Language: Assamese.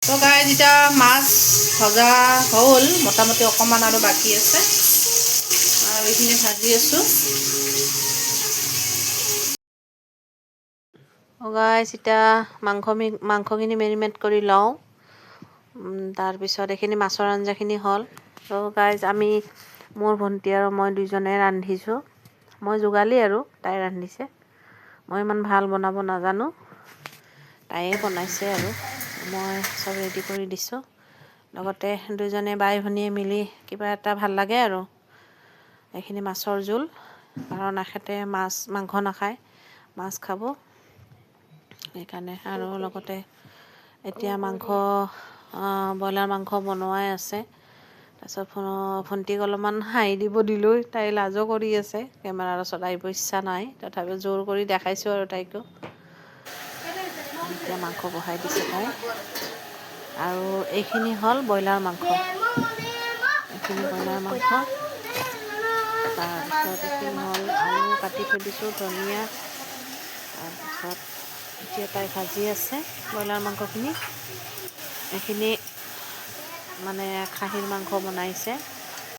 তো গাইজ এতিয়া মাছ ভজা হ'ল, মোটামুটি অকণমান আৰু বাকী আছে আৰু এইখিনি ভাজি আছোঁ। গাইজ এতিয়া মাংসখিনি মেৰিনেট কৰি লওঁ। তাৰপিছত এইখিনি মাছৰ আঞ্জাখিনি হ'ল। তো গাইজ মোৰ ভণ্টি আৰু মই দুইজনে ৰান্ধিছোঁ। মই যোগালী আৰু তাই ৰান্ধিছে। মই ইমান ভাল বনাব নাজানো, তাইয়ে বনাইছে আৰু মই চব ৰেডি কৰি দিছোঁ। লগতে দুইজনে বাই ভনীয়ে মিলি কিবা এটা ভাল লাগে আৰু এইখিনি মাছৰ জোল, কাৰণ এখেতে মাংস নাখায়, মাছ খাব সেইকাৰণে। আৰু লগতে এতিয়া ব্ৰইলাৰ মাংস বনোৱাই আছে। তাৰপিছত ভণ্টিক অলপমান হাঁহি দিব দিলোঁ, তাই লাজো কৰি আছে, কেমেৰাৰ ওচৰত আহিব ইচ্ছা নাই, তথাপিও জোৰ কৰি দেখাইছোঁ আৰু তাইকো। এতিয়া মাংস বহাই দিছে তাই। আৰু এইখিনি হ'ল ব্ৰইলাৰ মাংস, এইখিনি ব্ৰইলাৰ মাংস। তাৰপিছত এইখিনি হ'ল আলু কাটি থৈ দিছোঁ, ধনিয়া। তাৰপিছত এতিয়া তাই ভাজি আছে ব্ৰইলাৰ মাংসখিনি। এইখিনি মানে খাহীৰ মাংস বনাইছে।